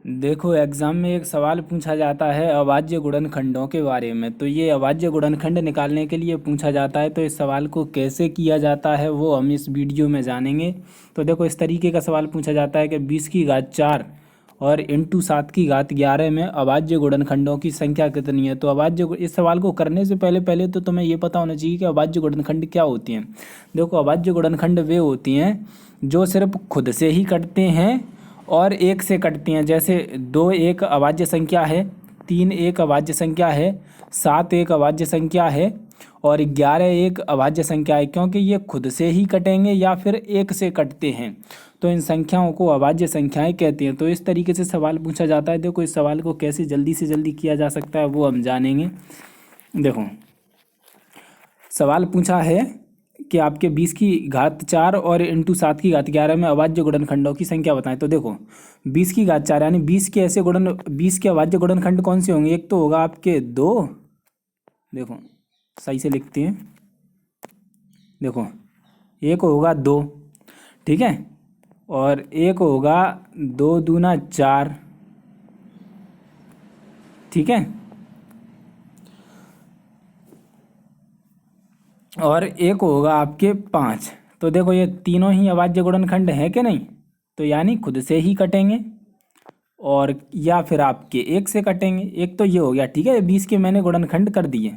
देखो एग्जाम में एक सवाल पूछा जाता है अभाज्य गुणनखंडों के बारे में। तो ये अभाज्य गुणनखंड निकालने के लिए पूछा जाता है। तो इस सवाल को कैसे किया जाता है वो हम इस वीडियो में जानेंगे। तो देखो इस तरीके का सवाल पूछा जाता है कि 20⁴ और इंटू 7⁻11 में अभाज्य गुणनखंडों की संख्या कितनी है। तो इस सवाल को करने से पहले पहले तो तुम्हें ये पता होना चाहिए कि अभाज्य गुणनखंड क्या होती हैं। देखो अभाज्य गुणनखंड वे होती हैं जो सिर्फ खुद से ही कटते हैं और एक से कटती हैं। जैसे 2 एक अभाज्य संख्या है, 3 एक अभाज्य संख्या है, 7 एक अभाज्य संख्या है और 11 एक अभाज्य संख्या है, क्योंकि ये खुद से ही कटेंगे या फिर एक से कटते हैं। तो इन संख्याओं को अभाज्य संख्याएं कहते हैं। तो इस तरीके से सवाल पूछा जाता है। देखो इस सवाल को कैसे जल्दी से जल्दी किया जा सकता है वो हम जानेंगे। देखो सवाल पूछा है कि आपके 20⁴ और इंटू 7⁻11 में अभाज्य गुणनखंडों की संख्या बताएं। तो देखो 20⁴ यानी 20 के अभाज्य गुणनखंड कौन से होंगे। एक तो होगा आपके 2, देखो सही से लिखते हैं, देखो एक होगा 2, ठीक है, और एक होगा 2 दूना 4, ठीक है, और एक होगा आपके 5। तो देखो ये तीनों ही अभाज्य गुणनखंड हैं कि नहीं। तो यानी खुद से ही कटेंगे और या फिर आपके एक से कटेंगे। एक तो ये हो गया, ठीक है, 20 के मैंने गुणनखंड कर दिए।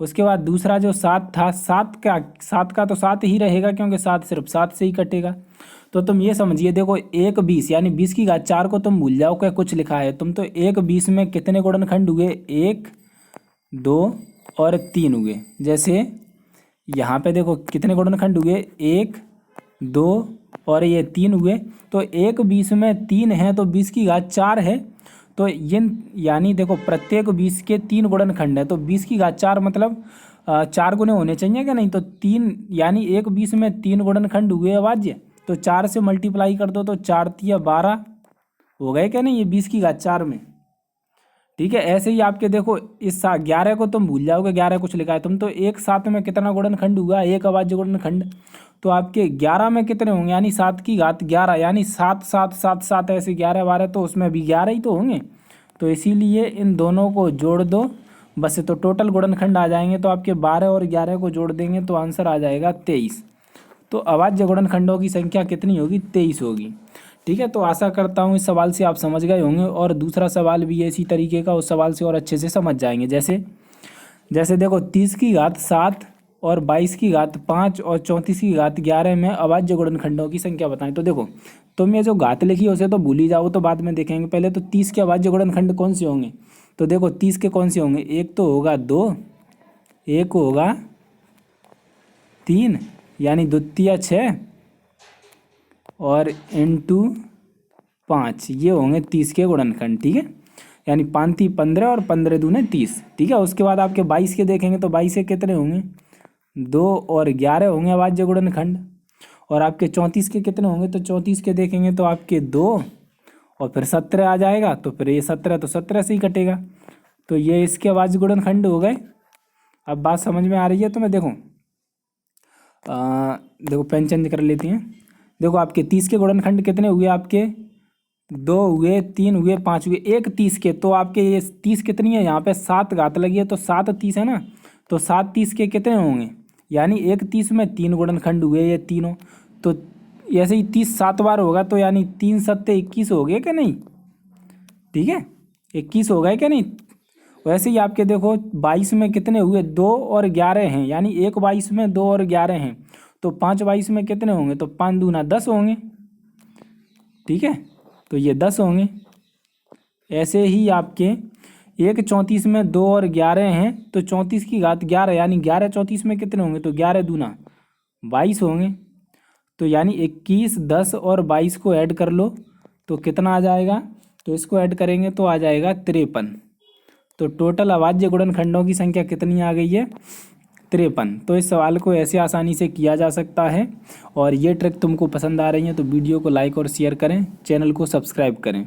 उसके बाद दूसरा जो 7 था, 7 का तो 7 ही रहेगा क्योंकि 7 सिर्फ 7 से ही कटेगा। तो तुम ये समझिए, देखो 1 20 यानी 20⁴ को तुम भूल जाओ क्या कुछ लिखा है। तुम तो 1 20 में कितने गुणनखंड हुए, 1 2 और 3 हुए। जैसे यहाँ पे देखो कितने गुणनखंड हुए, 1 2 और ये 3 हुए। तो 1 20 में 3 है तो 20⁴ है। तो ये यानी देखो प्रत्येक 20 के 3 गुणनखंड है। तो 20⁴ मतलब 4 गुने होने चाहिए क्या नहीं। तो 3 यानी 1 20 में 3 गुणनखंड हुए अभाज्य। तो 4 से मल्टीप्लाई कर दो तो 4 तिया 12 हो गए क्या नहीं, ये 20⁴ में, ठीक है। ऐसे ही आपके देखो इस 11 को तुम भूल जाओगे, 11 कुछ लिखा है तुम तो 1 7 में कितना गुणनखंड हुआ, एक अभाज्य गुणनखंड। तो आपके 11 में कितने होंगे, यानी 7⁴ यानी 7 7 7 7 ऐसे 11 12, तो उसमें भी 11 ही तो होंगे। तो इसीलिए इन दोनों को जोड़ दो बस, तो टोटल गुणनखंड आ जाएंगे। तो आपके 12 और 11 को जोड़ देंगे तो आंसर आ जाएगा 23। तो अभाज्य गुणनखंडों की संख्या कितनी होगी, 23 होगी, ठीक है। तो आशा करता हूँ इस सवाल से आप समझ गए होंगे और दूसरा सवाल भी इसी तरीके का, उस सवाल से और अच्छे से समझ जाएंगे। जैसे देखो 30⁴ और 22⁵ और 34⁵ में अभाज्य गुणनखंडों की संख्या बताएं। तो देखो तुम ये जो घात लिखी है उसे तो भूल ही जाओ, तो बाद में देखेंगे। पहले तो 30 के अभाज्य गुणनखंड कौन से होंगे। तो देखो 30 के कौन से होंगे, एक तो होगा 2, एक होगा 3 यानी 2 तिया 6 और इंटू 5, ये होंगे 30 के गुणनखंड, ठीक है। यानी 5 × 15 और 15 दूने 30, ठीक है। उसके बाद आपके 22 के देखेंगे तो 22 के कितने होंगे, 2 और 11 होंगे अभाज्य गुणनखंड। और आपके 34 के कितने होंगे, तो 34 के देखेंगे तो आपके 2 और फिर 17 आ जाएगा। तो फिर ये 17 तो 17 से ही कटेगा। तो ये इसके अभाज्य गुणनखंड हो गए। अब बात समझ में आ रही है तुम्हें। देखो पेन चेंज कर लेती हैं। देखो आपके 30 के गुणनखंड कितने हुए, आपके 2 हुए, 3 हुए, 5 हुए, एक 30 के। तो आपके ये 30 कितनी है, यहाँ पे 7 घात लगी है तो 7 30 है ना। तो 7 30 के कितने होंगे, यानी एक 30 में 3 गुणनखंड हुए ये तीनों। तो ऐसे ही 30 7 बार होगा तो यानी 3 7 21 हो गए क्या नहीं, ठीक है, 21 हो गए क्या नहीं। वैसे ही आपके देखो 22 में कितने हुए, 2 और 11 हैं, यानी एक 22 में 2 और 11 हैं। तो 5 22 में कितने होंगे, तो 5 दूना 10 होंगे, ठीक है। तो ये 10 होंगे। ऐसे ही आपके एक 34 में 2 और 11 हैं तो 34⁵ यानी 11 34 में कितने होंगे, तो 11 दूना 22 होंगे। तो यानी 21 10 और 22 को ऐड कर लो तो कितना आ जाएगा, तो इसको ऐड करेंगे तो आ जाएगा 53। तो टोटल अभाज्य गुणनखंडों की संख्या कितनी आ गई है, 53। तो इस सवाल को ऐसे आसानी से किया जा सकता है। और ये ट्रिक तुमको पसंद आ रही है तो वीडियो को लाइक और शेयर करें, चैनल को सब्सक्राइब करें।